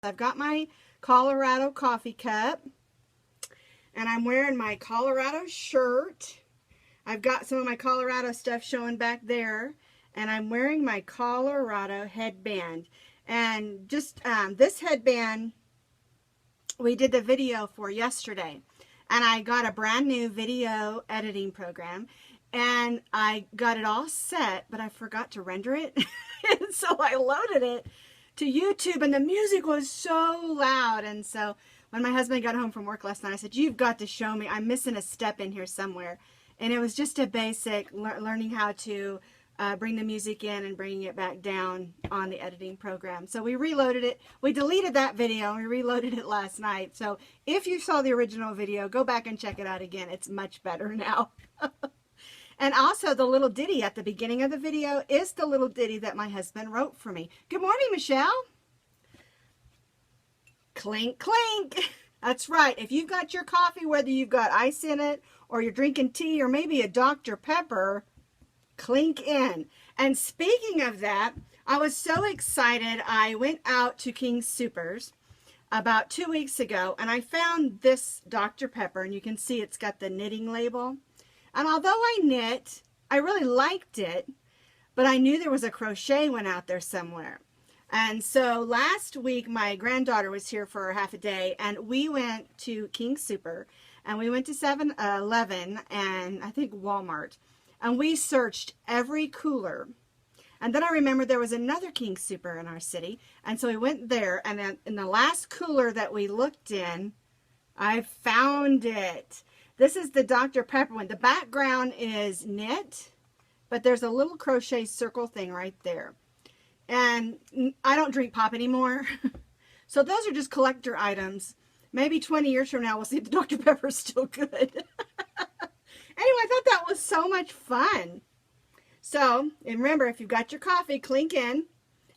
I've got my Colorado coffee cup, and I'm wearing my Colorado shirt. I've got some of my Colorado stuff showing back there, and I'm wearing my Colorado headband. And just this headband, we did the video for yesterday, and I got a brand new video editing program, and I got it all set, but I forgot to render it. And so I loaded it to YouTube, and the music was so loud. And so when my husband got home from work last night, I said, you've got to show me. I'm missing a step in here somewhere. And it was just a basic learning how to bring the music in and bringing it back down on the editing program. So we reloaded it. We deleted that video and we reloaded it last night. So if you saw the original video, go back and check it out again. It's much better now. And also the little ditty at the beginning of the video is the little ditty that my husband wrote for me. Good morning, Michelle. Clink, clink. That's right. If you've got your coffee, whether you've got ice in it or you're drinking tea or maybe a Dr. Pepper, clink in. And speaking of that, I was so excited. I went out to King's Supers about 2 weeks ago, and I found this Dr. Pepper, and you can see it's got the knitting label. And although I knit, I really liked it, but I knew there was a crochet one out there somewhere. And so last week, my granddaughter was here for half a day, and we went to King Super, and we went to 7-Eleven and I think Walmart, and we searched every cooler. And then I remembered there was another King Super in our city, and so we went there, and then in the last cooler that we looked in, I found it. This is the Dr. Pepper one. The background is knit, but there's a little crochet circle thing right there. And I don't drink pop anymore. So those are just collector items. Maybe 20 years from now, we'll see if the Dr. Pepper is still good. Anyway, I thought that was so much fun. So, and remember, if you've got your coffee, clink in.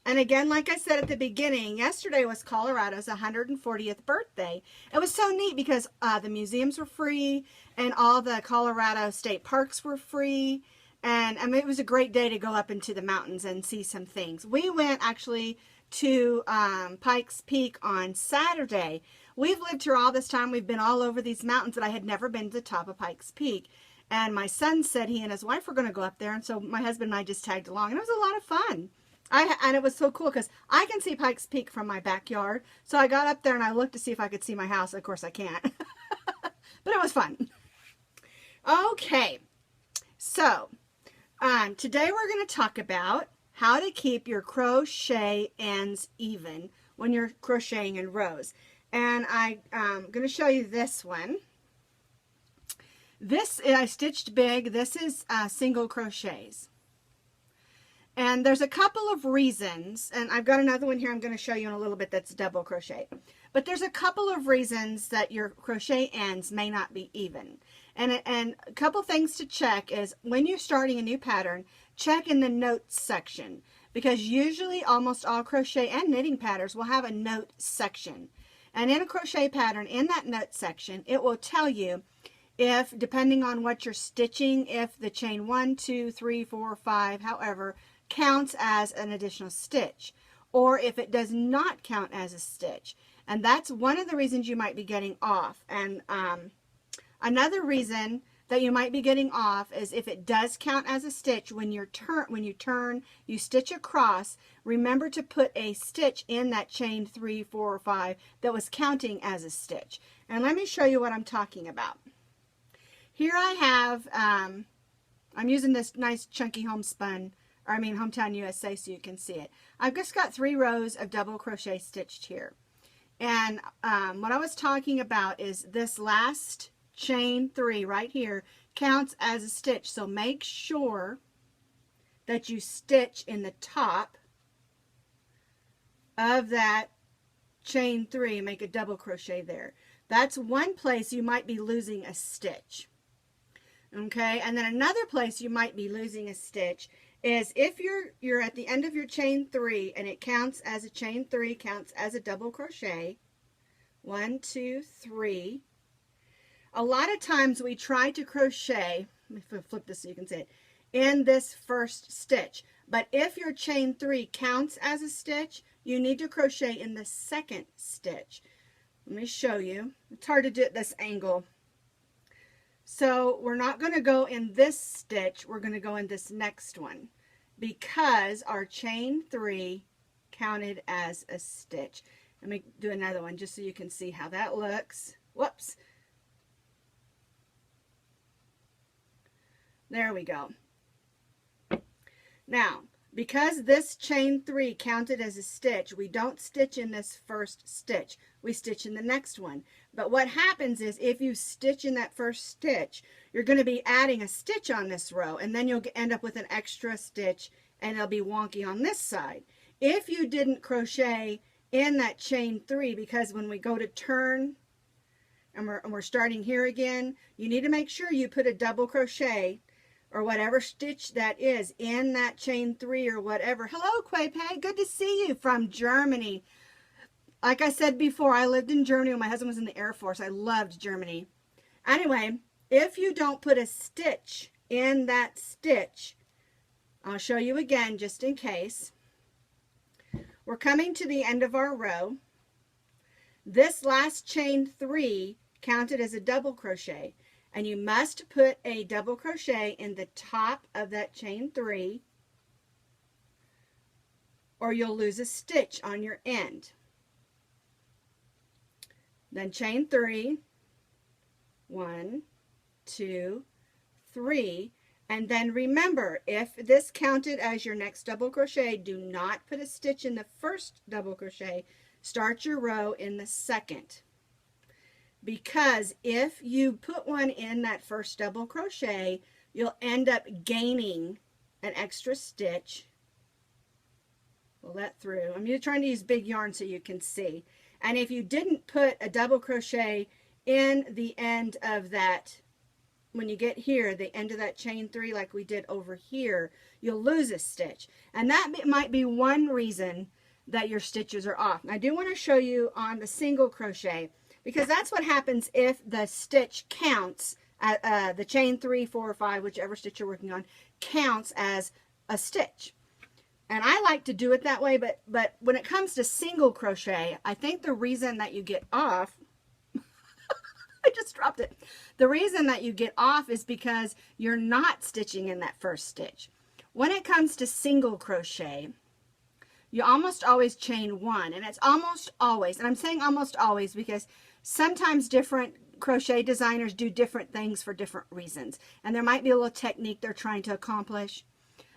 And again, like I said at the beginning, yesterday was Colorado's 140th birthday. It was so neat because the museums were free and all the Colorado state parks were free. And I mean, it was a great day to go up into the mountains and see some things. We went actually to Pikes Peak on Saturday. We've lived here all this time. We've been all over these mountains, but I had never been to the top of Pikes Peak. And my son said he and his wife were going to go up there. And so my husband and I just tagged along. And it was a lot of fun. And it was so cool because I can see Pikes Peak from my backyard. So I got up there and I looked to see if I could see my house. Of course I can't. But it was fun. Okay. So today we're going to talk about how to keep your crochet ends even when you're crocheting in rows. And I'm going to show you this one. This I stitched big. This is single crochets. And there's a couple of reasons, and I've got another one here I'm going to show you in a little bit that's double crochet. But there's a couple of reasons that your crochet ends may not be even. And a couple things to check is when you're starting a new pattern, check in the notes section. Because usually almost all crochet and knitting patterns will have a note section. And in a crochet pattern, in that note section, it will tell you if, depending on what you're stitching, if the chain 1, 2, 3, 4, 5, however, counts as an additional stitch, or if it does not count as a stitch. And that's one of the reasons you might be getting off. And another reason that you might be getting off is if it does count as a stitch, when you turn, you stitch across, remember to put a stitch in that chain 3, 4, or 5 that was counting as a stitch. And let me show you what I'm talking about. Here I have, I'm using this nice chunky homespun, Hometown USA, so you can see it. I've just got 3 rows of double crochet stitched here. And what I was talking about is this last chain 3 right here counts as a stitch. So make sure that you stitch in the top of that chain 3 and make a double crochet there. That's one place you might be losing a stitch. Okay, and then another place you might be losing a stitch is if you're at the end of your chain 3 and it counts as a chain 3, counts as a double crochet. 1, 2, 3. A lot of times we try to crochet, let me flip this so you can see it, in this first stitch. But if your chain 3 counts as a stitch, you need to crochet in the second stitch. Let me show you. It's hard to do at this angle. So we're not going to go in this stitch. We're going to go in this next one because our chain 3 counted as a stitch. Let me do another one just so you can see how that looks. Whoops. There we go. Now, because this chain 3 counted as a stitch, we don't stitch in this first stitch. We stitch in the next one. But what happens is if you stitch in that first stitch, you're going to be adding a stitch on this row, and then you'll end up with an extra stitch, and it'll be wonky on this side. If you didn't crochet in that chain 3, because when we go to turn, and we're starting here again, you need to make sure you put a double crochet or whatever stitch that is in that chain 3 or whatever. Hello, Quaypay. Good to see you from Germany. Like I said before, I lived in Germany when my husband was in the Air Force. I loved Germany. Anyway, if you don't put a stitch in that stitch, I'll show you again just in case. We're coming to the end of our row. This last chain 3 counted as a double crochet, and you must put a double crochet in the top of that chain 3 or you'll lose a stitch on your end. Then chain 3, 1, 2, 3, and then remember, if this counted as your next double crochet, do not put a stitch in the first double crochet. Start your row in the second. Because if you put one in that first double crochet, you'll end up gaining an extra stitch. Pull that through. I'm trying to use big yarn so you can see. And if you didn't put a double crochet in the end of that, when you get here, the end of that chain 3 like we did over here, you'll lose a stitch. And that might be one reason that your stitches are off. And I do want to show you on the single crochet, because that's what happens if the stitch counts, the chain 3, 4, or 5, whichever stitch you're working on, counts as a stitch. And I like to do it that way, but when it comes to single crochet, I think the reason that you get off, I just dropped it. The reason that you get off is because you're not stitching in that first stitch. When it comes to single crochet, you almost always chain 1, and it's almost always, and I'm saying almost always because sometimes different crochet designers do different things for different reasons, and there might be a little technique they're trying to accomplish.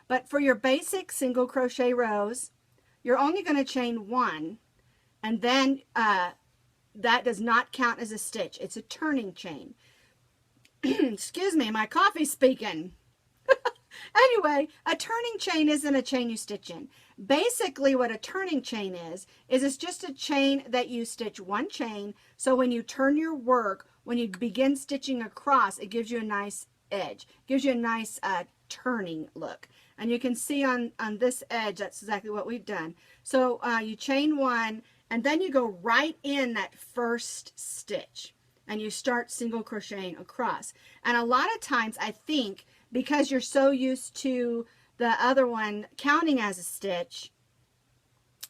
But for your basic single crochet rows, you're only going to chain 1, and then that does not count as a stitch. It's a turning chain. Excuse me, my coffee's speaking. Anyway, a turning chain isn't a chain you stitch in. Basically what a turning chain is it's just a chain that you stitch one chain, so when you turn your work, when you begin stitching across, it gives you a nice edge, gives you a nice turning look. And you can see on this edge, that's exactly what we've done. So you chain 1, and then you go right in that first stitch, and you start single crocheting across. And a lot of times, I think, because you're so used to the other one counting as a stitch,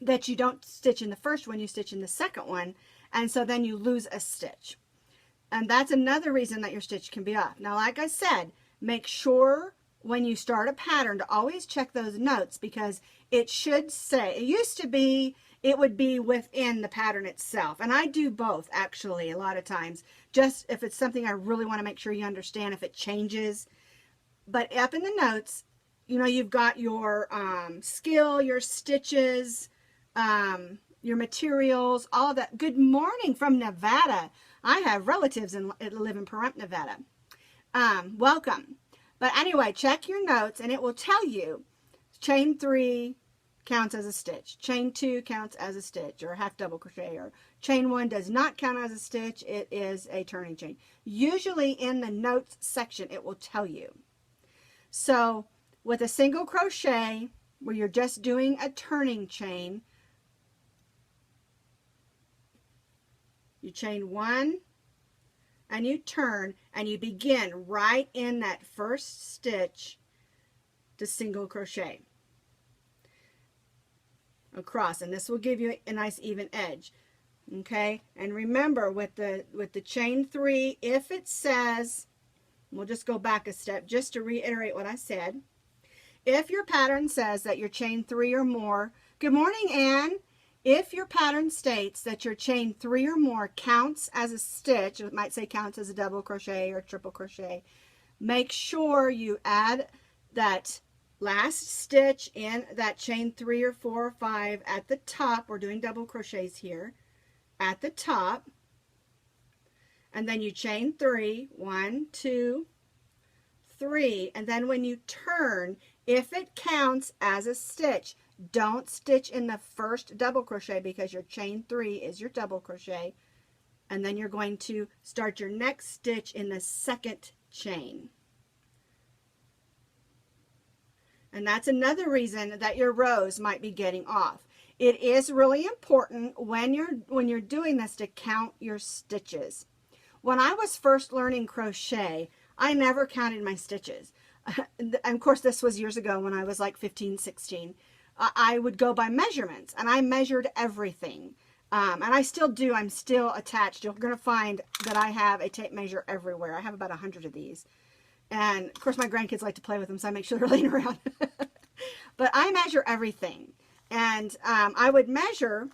that you don't stitch in the first one, you stitch in the second one, and so then you lose a stitch. And that's another reason that your stitch can be off. Now, like I said, make sure when you start a pattern to always check those notes, because it should say, it used to be, it would be within the pattern itself. And I do both, actually, a lot of times, just if it's something I really want to make sure you understand, if it changes. But up in the notes, you know, you've got your skill, your stitches, your materials, all of that. Good morning from Nevada. I have relatives that live in Pahrump, Nevada. Welcome. But anyway, check your notes and it will tell you chain 3 counts as a stitch, chain 2 counts as a stitch or a half double crochet, or chain 1 does not count as a stitch, it is a turning chain. Usually in the notes section it will tell you. So with a single crochet where you're just doing a turning chain, you chain 1 and you turn and you begin right in that first stitch to single crochet. across, and this will give you a nice even edge. Okay, and remember with the chain 3, if it says, we'll just go back a step just to reiterate what I said. If your pattern says that your chain 3 or more, good morning, Anne. If your pattern states that your chain 3 or more counts as a stitch, it might say counts as a double crochet or triple crochet, make sure you add that last stitch in that chain 3 or 4 or 5 at the top. We're doing double crochets here. At the top, and then you chain 3, 1, 2, 3, and then when you turn, if it counts as a stitch, don't stitch in the first double crochet because your chain 3 is your double crochet, and then you're going to start your next stitch in the second chain. And that's another reason that your rows might be getting off. It is really important when you're doing this to count your stitches. When I was first learning crochet, I never counted my stitches. And of course, this was years ago when I was like 15, 16. I would go by measurements, and I measured everything. And I still do. I'm still attached. You're going to find that I have a tape measure everywhere. I have about 100 of these. And of course, my grandkids like to play with them, so I make sure they're laying around. But I measure everything. And I would measure,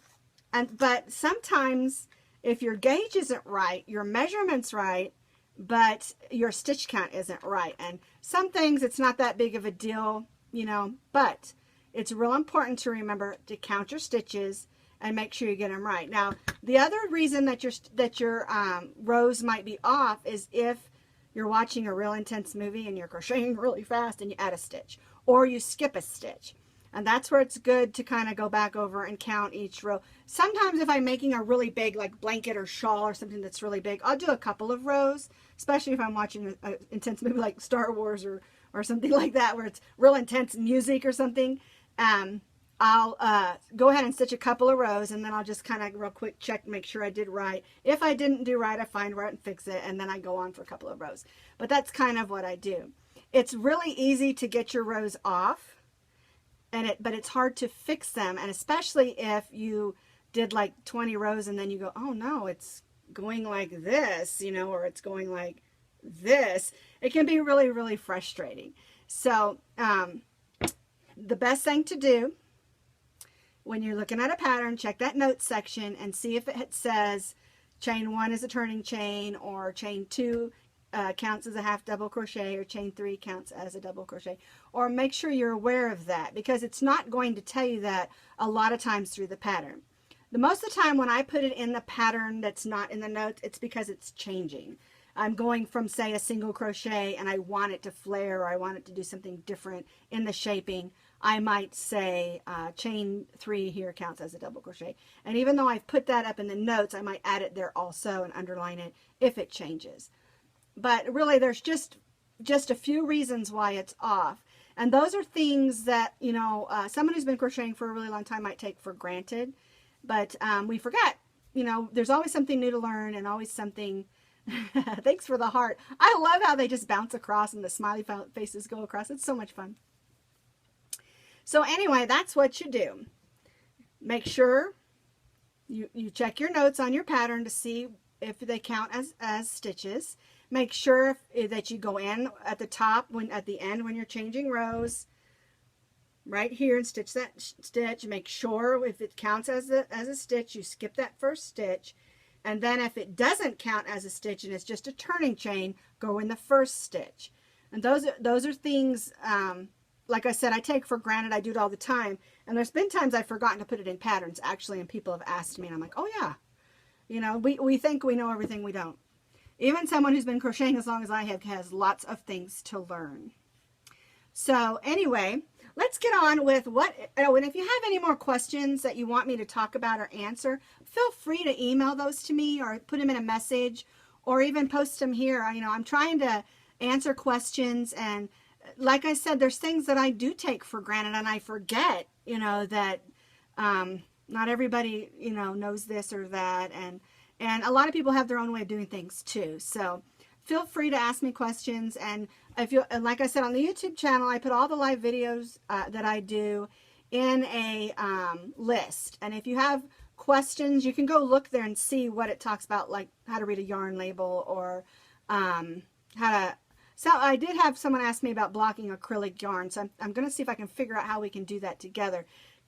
but sometimes if your gauge isn't right, your measurement's right, but your stitch count isn't right. And some things, it's not that big of a deal, you know, but it's real important to remember to count your stitches and make sure you get them right. Now, the other reason that your rows might be off is if you're watching a real intense movie and you're crocheting really fast and you add a stitch, or you skip a stitch. And that's where it's good to kind of go back over and count each row. Sometimes if I'm making a really big like blanket or shawl or something that's really big, I'll do a couple of rows, especially if I'm watching an intense movie like Star Wars or something like that where it's real intense music or something. I'll go ahead and stitch a couple of rows, and then I'll just kind of real quick check, make sure I did right. If I didn't do right, I find where and fix it, and then I go on for a couple of rows. But that's kind of what I do. It's really easy to get your rows off. But it's hard to fix them, and especially if you did like 20 rows and then you go, oh no, it's going like this, you know, or it's going like this. It can be really, really frustrating. So the best thing to do when you're looking at a pattern, check that notes section and see if it says chain 1 is a turning chain, or chain 2 counts as a half double crochet, or chain 3 counts as a double crochet, or make sure you're aware of that, because it's not going to tell you that a lot of times through the pattern. Most of the time when I put it in the pattern that's not in the notes, it's because it's changing. I'm going from, say, a single crochet and I want it to flare, or I want it to do something different in the shaping. I might say chain 3 here counts as a double crochet, and even though I've put that up in the notes, I might add it there also and underline it if it changes. But really, there's just a few reasons why it's off. And those are things that, you know, someone who's been crocheting for a really long time might take for granted. But we forget, you know, there's always something new to learn, and always something. Thanks for the heart. I love how they just bounce across and the smiley faces go across. It's so much fun. So anyway, that's what you do. Make sure you check your notes on your pattern to see if they count as stitches. Make sure that you go in at the top, at the end when you're changing rows, right here, and stitch that stitch. Make sure if it counts as a stitch, you skip that first stitch. And then if it doesn't count as a stitch and it's just a turning chain, go in the first stitch. And those are things, like I said, I take for granted. I do it all the time. And there's been times I've forgotten to put it in patterns, actually, and people have asked me, and I'm like, oh yeah. You know, we think we know everything, we don't. Even someone who's been crocheting as long as I have has lots of things to learn. So anyway, let's get on with and if you have any more questions that you want me to talk about or answer, feel free to email those to me, or put them in a message, or even post them here. You know, I'm trying to answer questions, and like I said, there's things that I do take for granted, and I forget, you know, that not everybody, you know, knows this or that, and a lot of people have their own way of doing things too. So feel free to ask me questions. And if you, like I said, on the YouTube channel, I put all the live videos that I do in a list. And if you have questions, you can go look there and see what it talks about, like how to read a yarn label, or how to. So I did have someone ask me about blocking acrylic yarn, so I'm going to see if I can figure out how we can do that together,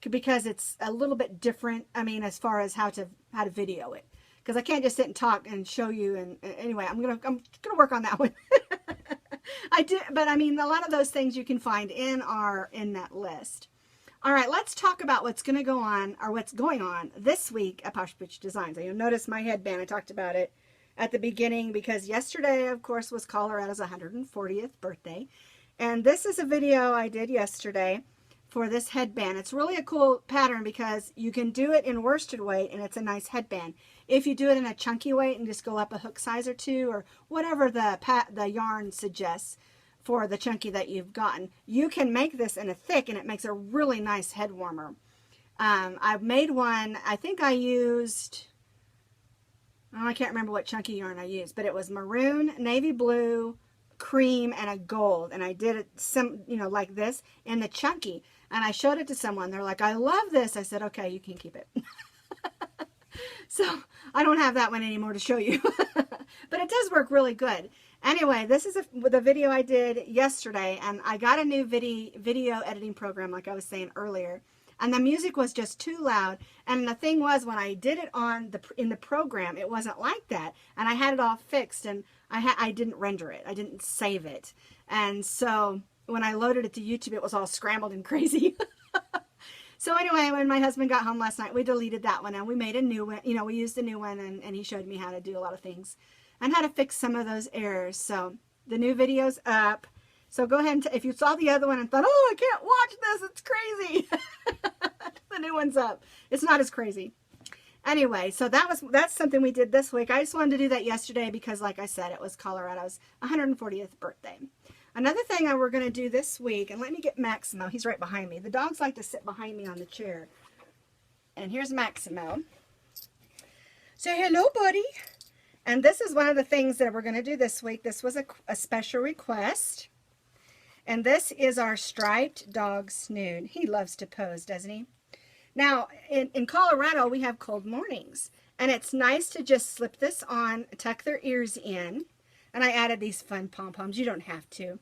because it's a little bit different. I mean, as far as how to video it, because I can't just sit and talk and show you. And anyway, I'm gonna work on that one. I did, but I mean, a lot of those things you can find in that list. All right, let's talk about what's going to go on, or what's going on this week at Posh Pooch Designs. You'll notice my headband. I talked about it at the beginning because yesterday, of course, was Colorado's 140th birthday. And this is a video I did yesterday for this headband. It's really a cool pattern because you can do it in worsted weight and it's a nice headband. If you do it in a chunky weight and just go up a hook size or two, or whatever the yarn suggests for the chunky that you've gotten, you can make this in a thick and it makes a really nice head warmer. I've made one, I think I used, I can't remember what chunky yarn I used, but it was maroon, navy blue, cream, and a gold. And I did it like this in the chunky. And I showed it to someone. They're like, I love this. I said, okay, you can keep it. So I don't have that one anymore to show you. But it does work really good. Anyway, this is the video I did yesterday. And I got a new video editing program, like I was saying earlier. And the music was just too loud. And the thing was, when I did it in the program, it wasn't like that. And I had it all fixed, and I didn't render it. I didn't save it. And so when I loaded it to YouTube, it was all scrambled and crazy. So anyway, when my husband got home last night, we deleted that one and we made a new one. We used a new one, and he showed me how to do a lot of things and how to fix some of those errors. So the new video's up. So go ahead and, if you saw the other one and thought, oh, I can't watch this, it's crazy. The new one's up. It's not as crazy. Anyway, so that's something we did this week. I just wanted to do that yesterday because, like I said, it was Colorado's 140th birthday. Another thing we're going to do this week, and let me get Maximo. He's right behind me. The dogs like to sit behind me on the chair. And here's Maximo. Say hello, buddy. And this is one of the things that we're going to do this week. This was a special request. And this is our striped dog snood. He loves to pose, doesn't he? Now, in Colorado, we have cold mornings. And it's nice to just slip this on, tuck their ears in. And I added these fun pom-poms. You don't have to.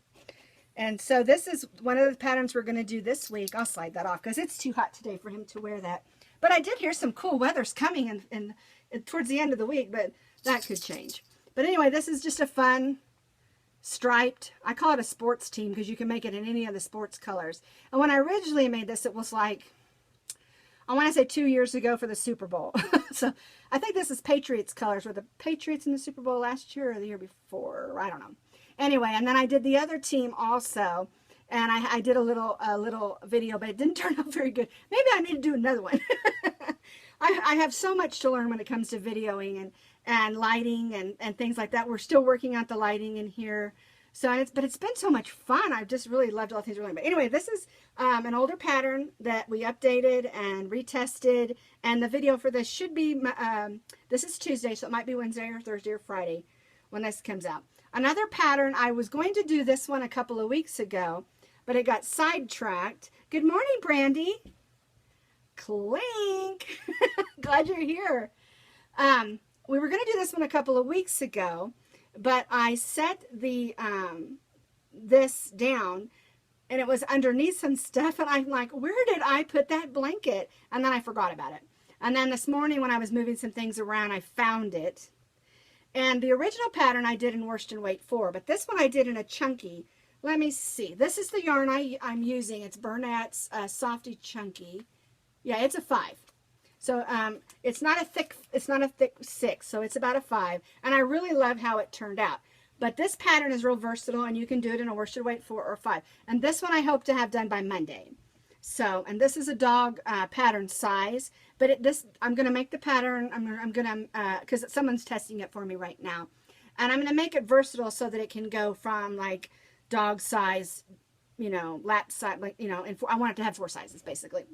And so this is one of the patterns we're going to do this week. I'll slide that off because it's too hot today for him to wear that. But I did hear some cool weather's coming in towards the end of the week, but that could change. But anyway, this is just a fun striped, I call it a sports team because you can make it in any of the sports colors. And when I originally made this, it was like, I want to say 2 years ago for the Super Bowl. So I think this is Patriots colors. Were the Patriots in the Super Bowl last year or the year before? I don't know. Anyway, and then I did the other team also, and I did a little video, but it didn't turn out very good. Maybe I need to do another one. I have so much to learn when it comes to videoing and lighting and things like that. We're still working out the lighting in here. So, but it's been so much fun. I've just really loved all things. But anyway, this is an older pattern that we updated and retested. And the video for this should be, this is Tuesday, so it might be Wednesday or Thursday or Friday when this comes out. Another pattern, I was going to do this one a couple of weeks ago, but it got sidetracked. Good morning, Brandy. Clink. Glad you're here. We were going to do this one a couple of weeks ago, but I set the this down, and it was underneath some stuff, and I'm like, where did I put that blanket? And then I forgot about it. And then this morning when I was moving some things around, I found it. And the original pattern I did in worsted weight 4, but this one I did in a chunky. Let me see. This is the yarn I'm using. It's Burnett's Softy Chunky. Yeah, it's a 5. So it's not a thick 6, so it's about a 5. And I really love how it turned out. But this pattern is real versatile, and you can do it in a worsted weight 4 or 5. And this one I hope to have done by Monday. So, and this is a dog pattern size, but I'm going to make the pattern, I'm going to, because someone's testing it for me right now. And I'm going to make it versatile so that it can go from like dog size, lap size, like, and I want it to have 4 sizes basically.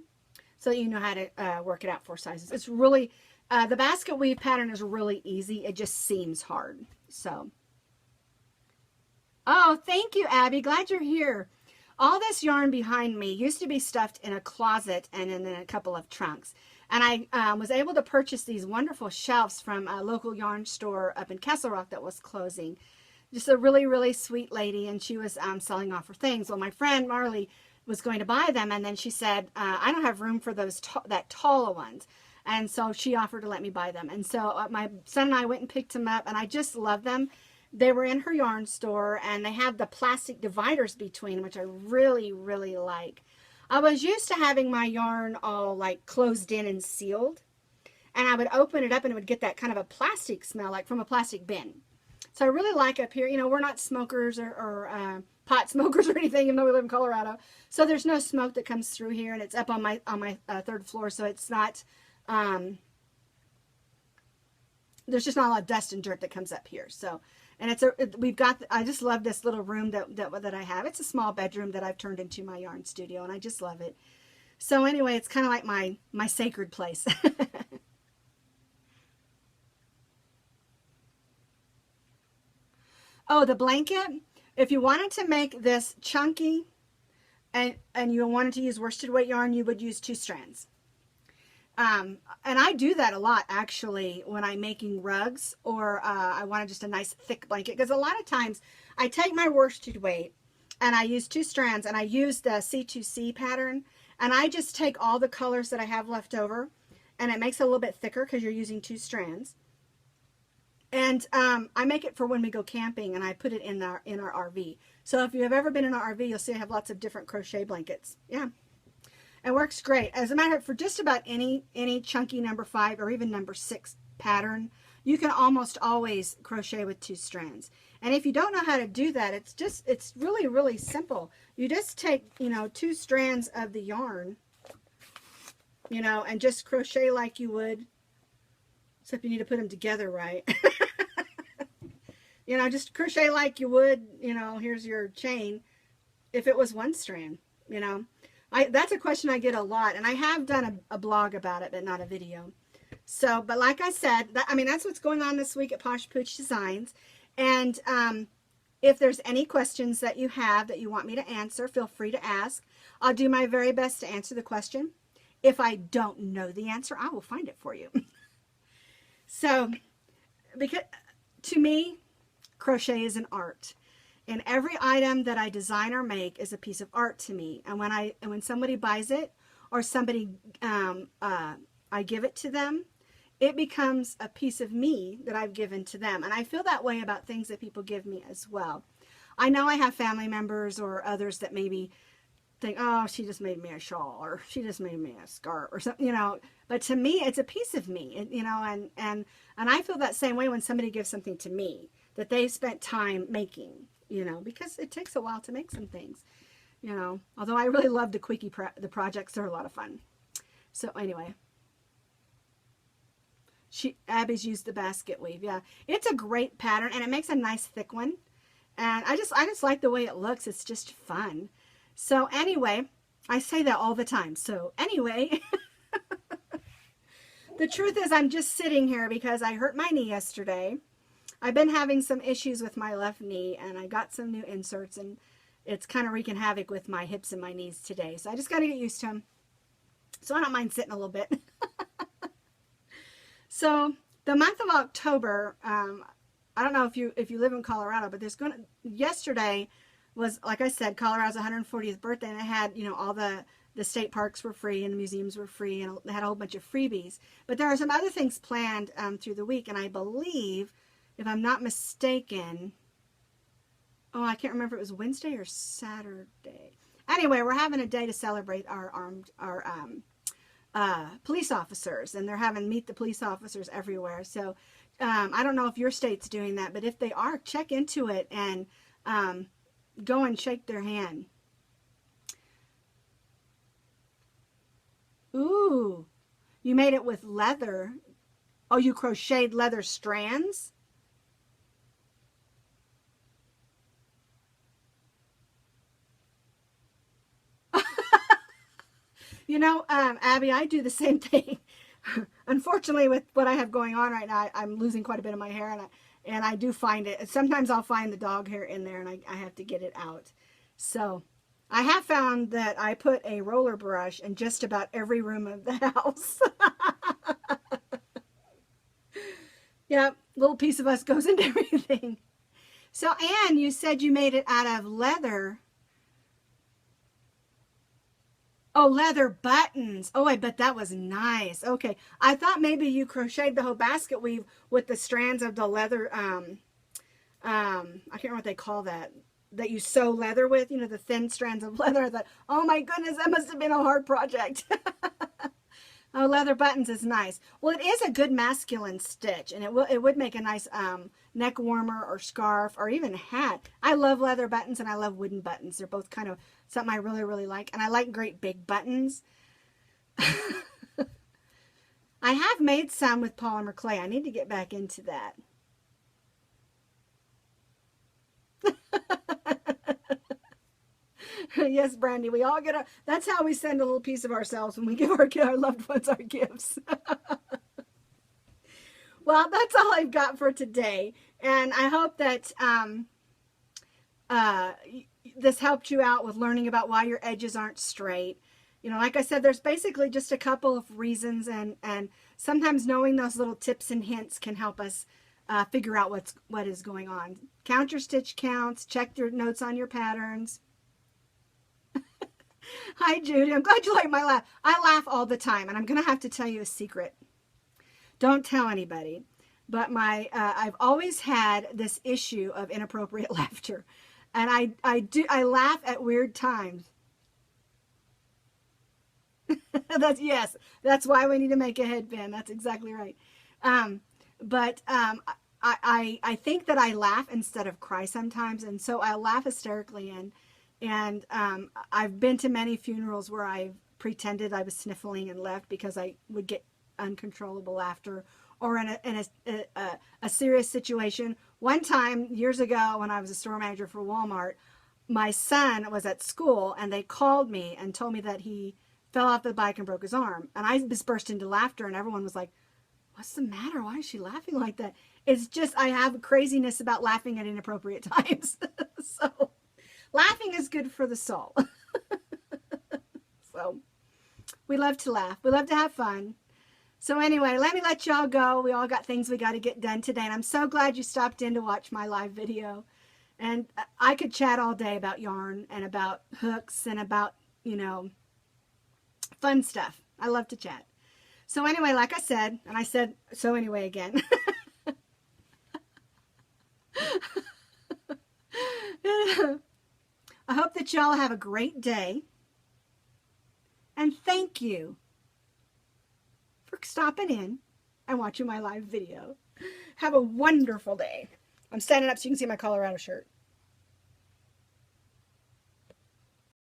So that you know how to work it out 4 sizes. It's really, the basket weave pattern is really easy. It just seems hard. So, oh, thank you, Abby. Glad you're here. All this yarn behind me used to be stuffed in a closet and in a couple of trunks. And I was able to purchase these wonderful shelves from a local yarn store up in Castle Rock that was closing. Just a really, really sweet lady, and she was selling off her things. Well, my friend Marley was going to buy them, and then she said, I don't have room for those that taller ones. And so she offered to let me buy them. And so my son and I went and picked them up, and I just love them. They were in her yarn store, and they have the plastic dividers between, which I really, really like. I was used to having my yarn all like closed in and sealed, and I would open it up and it would get that kind of a plastic smell, like from a plastic bin. So I really like up here, you know, we're not smokers or pot smokers or anything, even though we live in Colorado. So there's no smoke that comes through here, and it's up on my third floor, so it's not, there's just not a lot of dust and dirt that comes up here. So, and I just love this little room that I have. It's a small bedroom that I've turned into my yarn studio, and I just love it. So anyway, it's kind of like my sacred place. Oh, the blanket. If you wanted to make this chunky and you wanted to use worsted weight yarn, you would use 2 strands. And I do that a lot, actually, when I'm making rugs, or I wanted just a nice thick blanket, because a lot of times I take my worsted weight and I use 2 strands, and I use the C2C pattern, and I just take all the colors that I have left over, and it makes it a little bit thicker because you're using 2 strands. And I make it for when we go camping, and I put it in our RV. So if you have ever been in an RV, you'll see I have lots of different crochet blankets. Yeah. It works great. As a matter of fact, for just about any chunky number 5 or even number 6 pattern, you can almost always crochet with 2 strands. And if you don't know how to do that, it's really, really simple. You just take, 2 strands of the yarn, and just crochet like you would, except you need to put them together right. Just crochet like you would, here's your chain, if it was 1 strand, That's a question I get a lot, and I have done a blog about it, but not a video. So, but like I said, that's what's going on this week at Posh Pooch Designs. And if there's any questions that you have that you want me to answer, feel free to ask. I'll do my very best to answer the question. If I don't know the answer, I will find it for you. So, because to me, crochet is an art. And every item that I design or make is a piece of art to me. And when somebody buys it, or somebody I give it to them, it becomes a piece of me that I've given to them. And I feel that way about things that people give me as well. I know I have family members or others that maybe think, oh, she just made me a shawl, or she just made me a scarf, or something, But to me, it's a piece of me, and I feel that same way when somebody gives something to me that they spent time making. Because it takes a while to make some things, although I really love the quickie the projects. They're a lot of fun. So anyway, Abby's used the basket weave. Yeah, it's a great pattern, and it makes a nice thick one. And I just like the way it looks. It's just fun. So anyway, I say that all the time. So anyway, the truth is I'm just sitting here because I hurt my knee yesterday. I've been having some issues with my left knee, and I got some new inserts, and it's kind of wreaking havoc with my hips and my knees today. So I just got to get used to them. So I don't mind sitting a little bit. So the month of October, I don't know if you live in Colorado, but yesterday was, like I said, Colorado's 140th birthday, and it had, all the state parks were free and the museums were free, and they had a whole bunch of freebies. But there are some other things planned through the week, and I believe, if I'm not mistaken, I can't remember if it was Wednesday or Saturday. Anyway, we're having a day to celebrate our police officers, and they're having meet the police officers everywhere. So I don't know if your state's doing that, but if they are, check into it and go and shake their hand. Ooh, you made it with leather. Oh, you crocheted leather strands? Abby, I do the same thing. Unfortunately, with what I have going on right now, I'm losing quite a bit of my hair, and I do find it. Sometimes I'll find the dog hair in there, and I have to get it out. So I have found that I put a roller brush in just about every room of the house. Yep, little piece of us goes into everything. So, Anne, you said you made it out of leather. Oh, leather buttons. Oh, I bet that was nice. Okay. I thought maybe you crocheted the whole basket weave with the strands of the leather, I can't remember what they call that, that you sew leather with, you know, the thin strands of leather. I thought, oh my goodness, that must have been a hard project. Oh, leather buttons is nice. Well, it is a good masculine stitch, and it would make a nice neck warmer or scarf or even hat. I love leather buttons and I love wooden buttons. They're both kind of something I really, really like. And I like great big buttons. I have made some with polymer clay. I need to get back into that. Yes, Brandy, we all get that's how we send a little piece of ourselves when we give our loved ones our gifts. Well, that's all I've got for today. And I hope that uh, this helped you out with learning about why your edges aren't straight. You know, like I said, there's basically just a couple of reasons, and sometimes knowing those little tips and hints can help us figure out what is going on. Count your stitch counts, check your notes on your patterns. Hi, Judy. I'm glad you like my laugh. I laugh all the time, and I'm going to have to tell you a secret. Don't tell anybody, but I've always had this issue of inappropriate laughter, and I laugh at weird times. Yes, that's why we need to make a headband. That's exactly right. But I think that I laugh instead of cry sometimes, and so I laugh hysterically, and I've been to many funerals where I've pretended I was sniffling and left because I would get uncontrollable laughter, or in a serious situation. One time years ago when I was a store manager for Walmart, my son was at school and they called me and told me that he fell off the bike and broke his arm, and I just burst into laughter, and everyone was like, what's the matter? Why is she laughing like that? It's just I have a craziness about laughing at inappropriate times. So laughing is good for the soul. So we love to laugh. We love to have fun. So anyway, let me let y'all go. We all got things we got to get done today. And I'm so glad you stopped in to watch my live video. And I could chat all day about yarn and about hooks and about, you know, fun stuff. I love to chat. So anyway, like I said, and I said so anyway again. I hope that y'all have a great day. And thank you for stopping in and watching my live video. Have a wonderful day. I'm standing up so you can see my Colorado shirt.